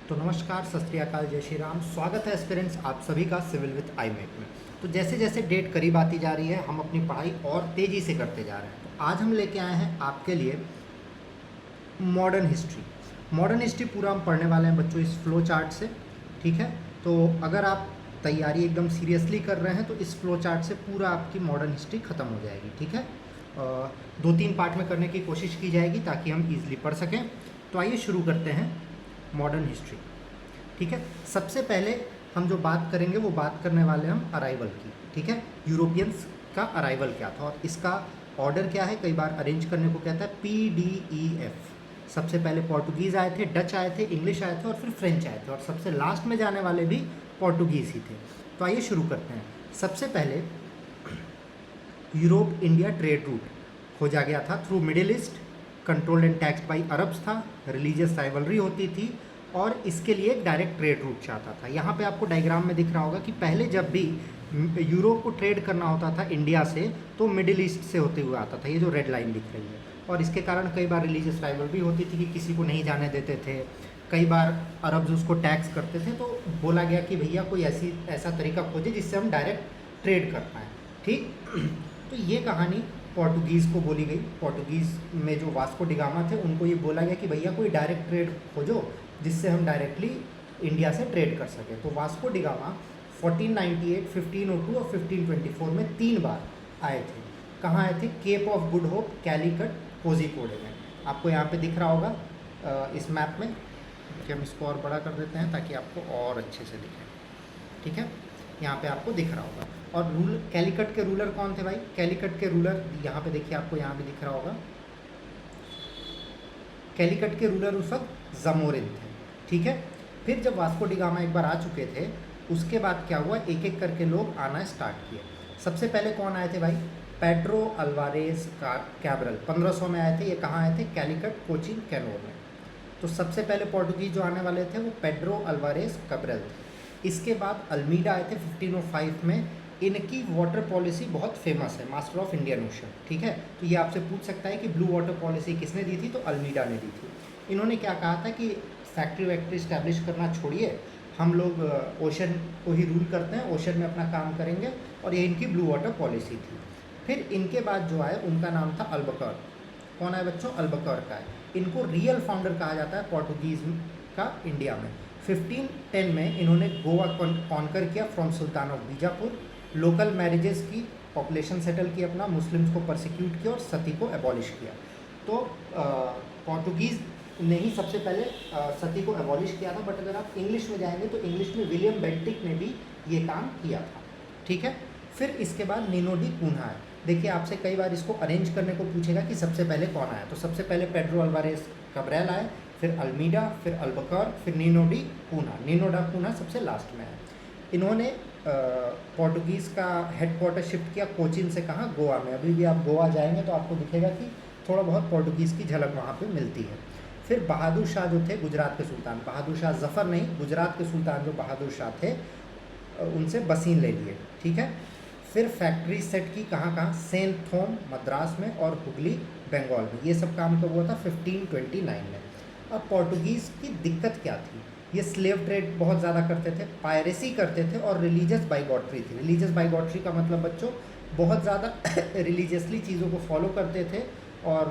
तो नमस्कार, सत श्री अकाल, जय श्री राम। स्वागत है एस्पिरेंट्स आप सभी का सिविल विद आईमेक में। तो जैसे जैसे डेट करीब आती जा रही है, हम अपनी पढ़ाई और तेज़ी से करते जा रहे हैं। तो आज हम लेके आए हैं आपके लिए मॉडर्न हिस्ट्री। मॉडर्न हिस्ट्री पूरा हम पढ़ने वाले हैं बच्चों इस फ्लो चार्ट से, ठीक है। तो अगर आप तैयारी एकदम सीरियसली कर रहे हैं तो इस फ्लो चार्ट से पूरा आपकी मॉडर्न हिस्ट्री ख़त्म हो जाएगी, ठीक है। 2-3 पार्ट में करने की कोशिश की जाएगी ताकि हम ईजिली पढ़ सकें। तो आइए शुरू करते हैं मॉडर्न हिस्ट्री, ठीक है। सबसे पहले हम जो बात करेंगे वो बात करने वाले हम अराइवल की, ठीक है। यूरोपियंस का अराइवल क्या था और इसका ऑर्डर क्या है, कई बार अरेंज करने को कहता है PDEF। सबसे पहले पोर्टुगीज़ आए थे, डच आए थे, इंग्लिश आए थे और फिर फ्रेंच आए थे और सबसे लास्ट में जाने वाले भी पोर्टुगीज़ ही थे। तो आइए शुरू करते हैं। सबसे पहले यूरोप इंडिया ट्रेड रूट खोजा गया था through middle east, controlled and taxed by Arabs था, रिलीजियस राइवलरी होती थी और इसके लिए एक डायरेक्ट ट्रेड रूट चाहता था। यहाँ पे आपको डायग्राम में दिख रहा होगा कि पहले जब भी यूरोप को ट्रेड करना होता था इंडिया से तो मिडिल ईस्ट से होते हुए आता था, ये जो रेड लाइन दिख रही है। और इसके कारण कई बार रिलीजियस राइवलरी होती थी कि किसी को नहीं जाने देते थे, कई बार अरब्स उसको टैक्स करते थे। तो बोला गया कि भैया कोई ऐसा तरीका खोजे जिससे हम डायरेक्ट ट्रेड कर पाएँ, ठीक। तो ये कहानी पोर्टुगीज़ को बोली गई। पोर्टुगीज़ में जो वास्को डिगामा थे उनको ये बोला गया कि भैया कोई डायरेक्ट ट्रेड खोजो जिससे हम डायरेक्टली इंडिया से ट्रेड कर सकें। तो वास्को डिगामा 1498, 1502 और 1524 में 3 बार आए थे। कहाँ आए थे? Cape of Good Hope, Calicut, Kozhikode में। आपको यहाँ पे दिख रहा होगा इस मैप में कि हम इसको और बड़ा कर देते हैं ताकि आपको और अच्छे से दिखे, ठीक है। यहाँ पे आपको दिख रहा होगा। और कैलीकट के रूलर कौन थे भाई? कैलीकट के रूलर यहाँ पे देखिए, आपको यहाँ भी दिख रहा होगा। कैलीकट के रूलर उस वक्त जमोरिन थे, ठीक है। फिर जब वास्को डिगामा एक बार आ चुके थे उसके बाद क्या हुआ, एक एक करके लोग आना स्टार्ट किए। सबसे पहले कौन आए थे भाई? पेड्रो अल्वारेज कैब्रल 1500 में आए थे। ये कहाँ आए थे? कैलीकट, कोचिन, कैनोर में। तो सबसे पहले पोर्टुगीज जो आने वाले थे वो पेड्रो अल्वारेज कैब्रल थे। इसके बाद अल्मीडा आए थे 1505 में। इनकी वाटर पॉलिसी बहुत फेमस है, मास्टर ऑफ इंडियन ओशन, ठीक है। तो ये आपसे पूछ सकता है कि ब्लू वाटर पॉलिसी किसने दी थी? तो अल्मीडा ने दी थी। इन्होंने क्या कहा था कि फैक्ट्री वैक्ट्री इस्टेब्लिश करना छोड़िए, हम लोग ओशन को ही रूल करते हैं, ओशन में अपना काम करेंगे, और ये इनकी ब्लू वाटर पॉलिसी थी। फिर इनके बाद जो आए उनका नाम था अल्बकर्क। कौन है बच्चों? अल्बकर्क है। इनको रियल फाउंडर कहा जाता है पोर्टुगीज़ का इंडिया में। 1510 में इन्होंने गोवा कॉन्कर किया from Sultan of Bijapur. Local marriages की, पॉपुलेशन सेटल की अपना, मुस्लिम्स को परसिक्यूट किया और सती को एबॉलिश किया। तो पोर्टुगीज़ ने ही सबसे पहले सती को एबॉलिश किया था। बट अगर आप इंग्लिश में जाएंगे तो इंग्लिश में विलियम बेंटिक ने भी ये काम किया था, ठीक है। फिर इसके बाद नीनो डी कून्हा है। देखिए, आपसे कई बार इसको अरेंज करने को पूछेगा कि सबसे पहले कौन आया। तो सबसे पहले पेड्रो अल्वारेज कैब्रल आए, फिर अल्मीडा, फिर अल्बकर्क, फिर नीनो डी कून्हा। नीनो डा कून्हा सबसे लास्ट में है। इन्होंने पोर्टुगीज़ का हेडक्वार्टर शिफ्ट किया कोचिन से, कहाँ? गोवा में। अभी भी आप गोवा जाएंगे तो आपको दिखेगा कि थोड़ा बहुत पोर्टुगीज़ की झलक वहाँ पे मिलती है। फिर बहादुर शाह जो थे गुजरात के सुल्तान, बहादुर शाह जफ़र नहीं, गुजरात के सुल्तान जो बहादुर शाह थे उनसे बसीन ले लिए, ठीक है। फिर फैक्ट्री सेट की, कहाँ कहाँ? सेंट थोम मद्रास में और हुगली बंगाल में। ये सब काम कब हुआ था? 1529 में। अब पोर्टुगीज़ की दिक्कत क्या थी? ये स्लेव ट्रेड बहुत ज़्यादा करते थे, पायरेसी करते थे और रिलीजियस बाइगॉट्री थी। रिलीजियस बाइगॉट्री का मतलब बच्चों बहुत ज़्यादा रिलीजियसली चीज़ों को फॉलो करते थे और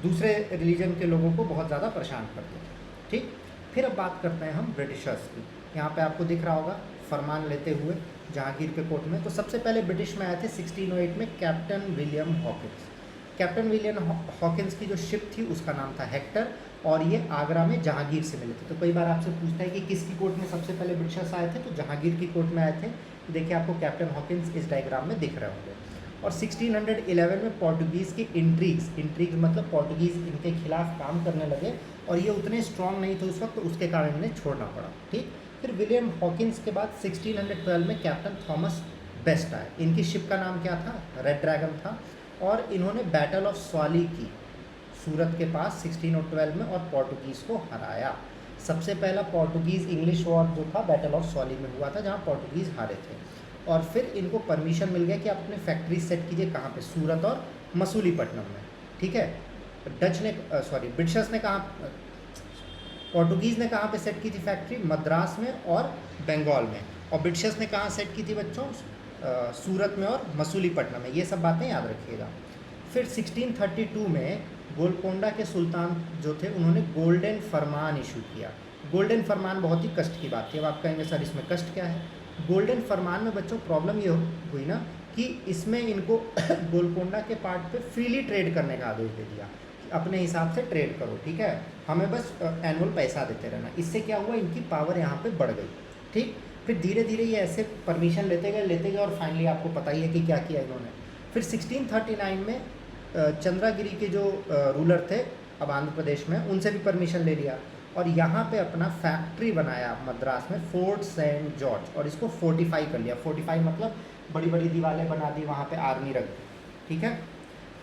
दूसरे रिलीजन के लोगों को बहुत ज़्यादा परेशान करते थे, ठीक। फिर अब बात करते हैं हम ब्रिटिशर्स की। यहाँ पे आपको दिख रहा होगा फरमान लेते हुए जहांगीर के कोर्ट में। तो सबसे पहले ब्रिटिश में आए थे 1608 में captain William Hawkins. Captain William Hawkins की जो शिप थी उसका नाम था हेक्टर और ये आगरा में जहांगीर से मिले थे। तो कई बार आपसे पूछता है कि किसकी कोर्ट में सबसे पहले ब्रिटिशर्स आए थे? तो जहांगीर की कोर्ट में आए थे। देखिए, आपको कैप्टन हॉकिंस इस डायग्राम में दिख रहे होंगे। और 1611 में पोर्टुगीज़ की इंट्रीग्स मतलब पोर्टुगीज़ इनके खिलाफ काम करने लगे और ये उतने स्ट्रॉन्ग नहीं थे उस वक्त, तो उसके कारण इन्हें छोड़ना पड़ा, ठीक। फिर विलियम हॉकिंस के बाद 1612 में कैप्टन थॉमस बेस्ट आए। इनकी शिप का नाम क्या था? रेड ड्रैगन था। और इन्होंने बैटल ऑफ स्वाली की सूरत के पास 1612 में और पोर्टुगीज़ को हराया। सबसे पहला पोर्टुगीज़ इंग्लिश वॉर जो था बैटल ऑफ स्वाली में हुआ था, जहाँ पोर्टुगीज़ हारे थे। और फिर इनको परमिशन मिल गया कि आप अपने फैक्ट्री सेट कीजिए, कहाँ पे? सूरत और मसूलीपट्टनम में, ठीक है। ब्रिटिशर्स ने कहा पोर्टुगीज़ ने कहाँ पे सेट की थी फैक्ट्री? मद्रास में और बंगाल में। और ब्रिटिशर्स ने कहाँ सेट की थी बच्चों? सूरत में और मसूलीपट्टनम में। ये सब बातें याद रखिएगा। फिर 1632 में गोलकोंडा के सुल्तान जो थे उन्होंने गोल्डन फरमान इशू किया। गोल्डन फरमान बहुत ही कष्ट की बात थी। अब आप कहेंगे सर इसमें कष्ट क्या है? गोल्डन फरमान में बच्चों प्रॉब्लम ये हुई ना कि इसमें इनको गोलकोंडा के पार्ट पे फ्रीली ट्रेड करने का आदेश दे दिया कि अपने हिसाब से ट्रेड करो, ठीक है, हमें बस एनुअल पैसा देते रहना। इससे क्या हुआ? इनकी पावर यहाँ पे बढ़ गई, ठीक। फिर धीरे धीरे ये ऐसे परमिशन लेते गए और फाइनली आपको पता ही है कि क्या किया इन्होंने। फिर 1639 में चंद्रागिरी के जो रूलर थे अब आंध्र प्रदेश में, उनसे भी परमिशन ले लिया और यहाँ पे अपना फैक्ट्री बनाया मद्रास में, फोर्ट सेंट जॉर्ज, और इसको फोर्टिफाई कर लिया। फोर्टिफाई मतलब बड़ी बड़ी दीवारें बना दी, वहाँ पे आर्मी रख दी, ठीक है।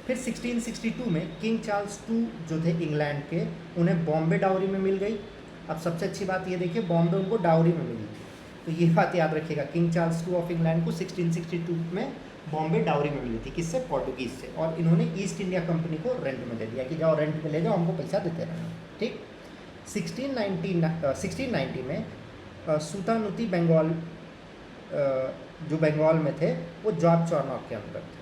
फिर 1662 में किंग चार्ल्स II जो थे इंग्लैंड के, उन्हें बॉम्बे डाउरी में मिल गई। अब सबसे अच्छी बात ये देखिए, बॉम्बे उनको डाउरी में मिली थी, तो ये बात याद रखिएगा। King Charles II of England को 1662 में बॉम्बे डाउरी में मिली थी। किससे? पोर्टुगीज़ से। और इन्होंने ईस्ट इंडिया कंपनी को रेंट में दे दिया कि जाओ रेंट पे ले जाओ, हमको पैसा देते रहना, ठीक। 1690 में सुल्तानुती बंगाल जो बंगाल में थे वो जॉब चौरनॉक के अंदर थे।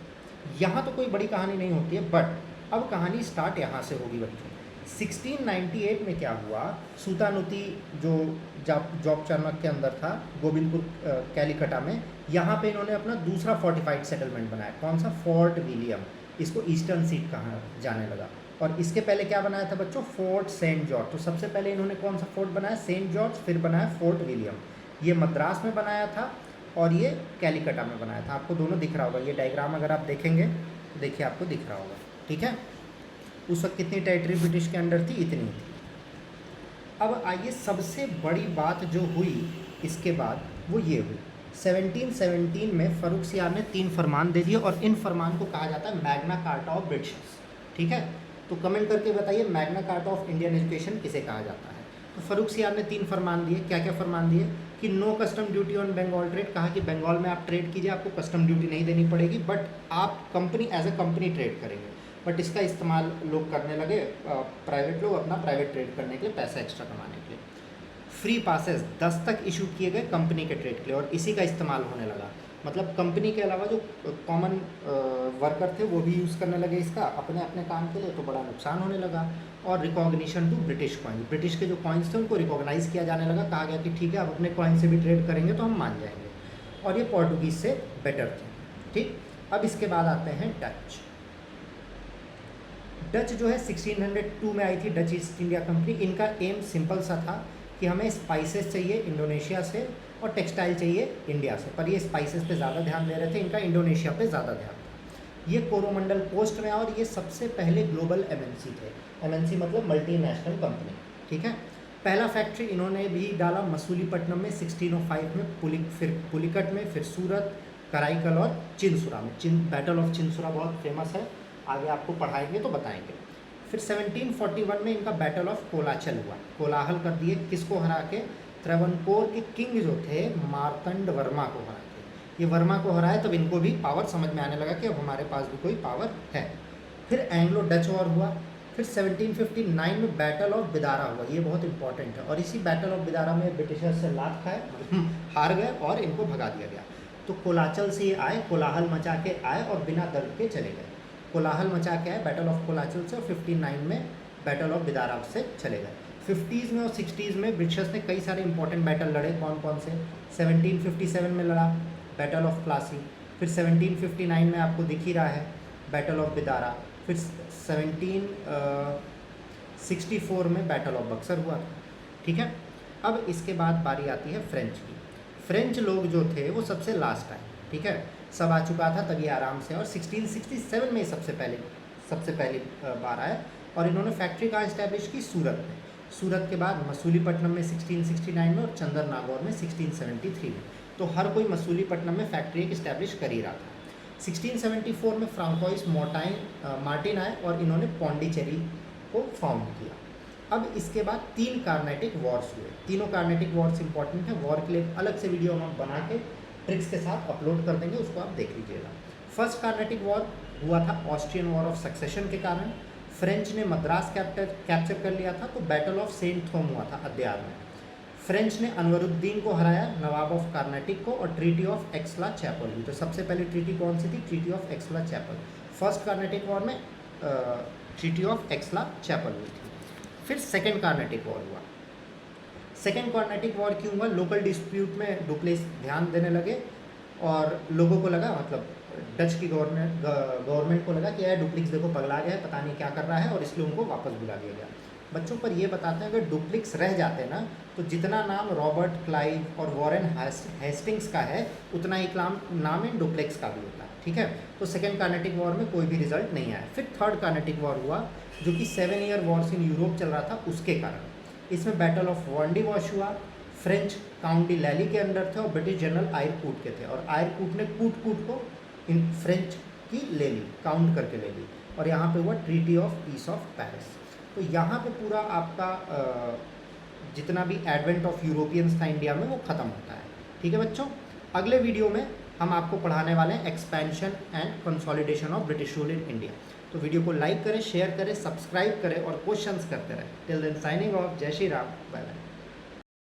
यहाँ तो कोई बड़ी कहानी नहीं होती है, बट अब कहानी स्टार्ट यहाँ से होगी बच्चों। 1698 में क्या हुआ? सुल्तानुती जो जॉब चौरनॉक के अंदर था, गोविंदपुर कैलीकटा में, यहाँ पे इन्होंने अपना दूसरा फोर्टिफाइड सेटलमेंट बनाया। कौन सा? Fort William. इसको ईस्टर्न सीट कहा जाने लगा। और इसके पहले क्या बनाया था बच्चों? Fort Saint George. तो सबसे पहले इन्होंने कौन सा फोर्ट बनाया? Saint George. फिर बनाया फोर्ट विलियम। ये मद्रास में बनाया था और ये कैलीकटा में बनाया था। आपको दोनों दिख रहा होगा, ये डायग्राम अगर आप देखेंगे, देखिए आपको दिख रहा होगा, ठीक है। उस वक्त कितनी टेरिटरी ब्रिटिश के अंडर थी? इतनी थी। अब आइए, सबसे बड़ी बात जो हुई इसके बाद वो ये हुई, 1717 में फर्रुख सियार ने 3 फरमान दे दिए और इन फरमान को कहा जाता है मैग्ना कार्टा ऑफ ब्रिटिशर्स, ठीक है। तो कमेंट करके बताइए Magna carta of Indian education किसे कहा जाता है? तो फर्रुख सियार ने 3 फरमान दिए। क्या क्या फरमान दिए? कि no custom duty on Bengal trade. कहा कि बंगाल में आप ट्रेड कीजिए, आपको कस्टम ड्यूटी नहीं देनी पड़ेगी, बट आप company as a company trade करेंगे। बट इसका इस्तेमाल लोग करने लगे, प्राइवेट लोग अपना प्राइवेट ट्रेड करने के लिए, पैसा एक्स्ट्रा कमाने के लिए। फ्री पासेस 10 तक इशू किए गए कंपनी के ट्रेड के लिए और इसी का इस्तेमाल होने लगा। मतलब कंपनी के अलावा जो कॉमन वर्कर थे वो भी यूज़ करने लगे इसका अपने अपने काम के लिए, तो बड़ा नुकसान होने लगा। और recognition to British coin, British के जो कॉइन्स थे उनको रिकॉग्नाइज़ किया जाने लगा। कहा गया कि ठीक है, आप अपने कॉइन से भी ट्रेड करेंगे तो हम मान जाएंगे। और ये पोर्टुगीज़ से बेटर थे, ठीक। अब इसके बाद आते हैं डच। डच जो है 1602 में आई थी, डच ईस्ट इंडिया कंपनी। इनका एम सिंपल सा था कि हमें स्पाइसेस चाहिए इंडोनेशिया से और टेक्सटाइल चाहिए इंडिया से, पर ये स्पाइसेस पे ज़्यादा ध्यान दे रहे थे, इनका इंडोनेशिया पे ज़्यादा ध्यान था। ये कोरोमंडल पोस्ट में, और ये सबसे पहले ग्लोबल एमएनसी थे। एमएनसी मतलब मल्टीनेशनल कंपनी, ठीक है। पहला फैक्ट्री इन्होंने भी डाला मसूलीपट्टनम में 1605 में, फिर पुलिकट में, फिर सूरत, कराईकल और चिंसुरा में। बैटल ऑफ चिंसुरा बहुत फेमस है, आगे आपको पढ़ाएंगे तो बताएंगे। फिर 1741 में इनका बैटल ऑफ कोलाचल हुआ, कोलाहल कर दिए। किसको हरा के? त्रावणकोर के किंग जो थे मार्तंड वर्मा को हरा के। ये वर्मा को हराए तब इनको भी पावर समझ में आने लगा कि अब हमारे पास भी कोई पावर है। फिर एंग्लो डच वॉर हुआ। फिर 1759 में बैटल ऑफ बिदारा हुआ, ये बहुत इंपॉर्टेंट है। और इसी बैटल ऑफ बिदारा में ब्रिटिशर से लात खाए, हार गए और इनको भगा दिया गया। तो कोलाचल से ये आए, कोलाहल मचा के आए और बिना दर्द के चले गए। कोलाहल मचा के आए बैटल ऑफ कोलाचल से, और 59 में बैटल ऑफ बिदारा से चले गए। 50s में और 60s में ब्रिटिशर्स ने कई सारे इंपॉर्टेंट बैटल लड़े। कौन कौन से? 1757 में लड़ा बैटल ऑफ प्लासी। फिर 1759 में आपको दिख ही रहा है बैटल ऑफ बिदारा। फिर 1764 में बैटल ऑफ बक्सर हुआ, ठीक है। अब इसके बाद बारी आती है फ्रेंच की। फ्रेंच लोग जो थे वो सबसे लास्ट आए, ठीक है। सब आ चुका था तब ये आराम से, और 1667 में सबसे पहली बार आए। और इन्होंने फैक्ट्री कहाँ इस्टेब्लिश की? सूरत में। सूरत के बाद मसूलीपट्टनम में 1669 में और चंदर नागौर में 1673 में। तो हर कोई मसूलीपट्टनम में फैक्ट्री एक इस्टेब्लिश कर ही रहा था। 1674 में फ्रांकोइस मार्टिन आए और इन्होंने पौंडीचेरी को फाउंड किया। अब इसके बाद 3 कार्नेटिक वॉर्स हुए। तीनों कार्नेटिक वॉर्स इंपॉर्टेंट है, वॉर के लिए अलग से वीडियो हम बना के ट्रिक्स के साथ अपलोड कर देंगे, उसको आप देख लीजिएगा। फर्स्ट कार्नेटिक वॉर हुआ था ऑस्ट्रियन वॉर ऑफ सक्सेशन के कारण। फ्रेंच ने मद्रास कैप्चर कर लिया था, तो बैटल ऑफ सेंट थोम हुआ था अद्यार में। फ्रेंच ने अनवरुद्दीन को हराया, नवाब ऑफ कार्नाटिक को, और ट्रीटी ऑफ एक्सला चैपल हुई। तो सबसे पहले ट्रीटी कौन सी थी? Treaty of Aix-la-Chapelle. First Carnatic war में ट्रीटी ऑफ एक्सला चैपल हुई थी। फिर सेकेंड कार्नाटिक वॉर हुआ। सेकेंड कार्नाटिक वॉर क्यों हुआ? लोकल डिस्प्यूट में डुप्लेस ध्यान देने लगे और लोगों को लगा, मतलब डच की गवर्नमेंट को लगा कि यार डुप्लिक्स देखो पगला गया है, पता नहीं क्या कर रहा है, और इसलिए उनको वापस बुला दिया गया। बच्चों पर ये बताते हैं अगर डुप्लिक्स रह जाते ना तो जितना नाम रॉबर्ट क्लाइव और वॉरेन हेस्टिंग्स का है उतना ही नाम इन डुप्लिक्स का भी होता है, ठीक है। तो सेकेंड कार्नेटिक वॉर में कोई भी रिजल्ट नहीं आया। फिर थर्ड कार्नेटिक वॉर हुआ जो कि 7 ईयर वॉर्स इन यूरोप चल रहा था उसके कारण। इसमें बैटल ऑफ वॉन्डी वॉश हुआ। फ्रेंच काउंटी लैली के अंडर थे और ब्रिटिश जनरल आयरकूट के थे, और आयरकूट ने कूट को इन फ्रेंच की ले ली, काउंट करके ले ली, और यहाँ पे हुआ treaty of peace of Paris. तो यहाँ पे पूरा आपका जितना भी एडवेंट ऑफ यूरोपियंस था इंडिया में वो ख़त्म होता है, ठीक है बच्चों। अगले वीडियो में हम आपको पढ़ाने वाले हैं expansion and consolidation of British rule in India. तो वीडियो को लाइक करें, शेयर करें, सब्सक्राइब करें और क्वेश्चंस करते रहें। Till then signing off. जय श्री राम, बाय बाय।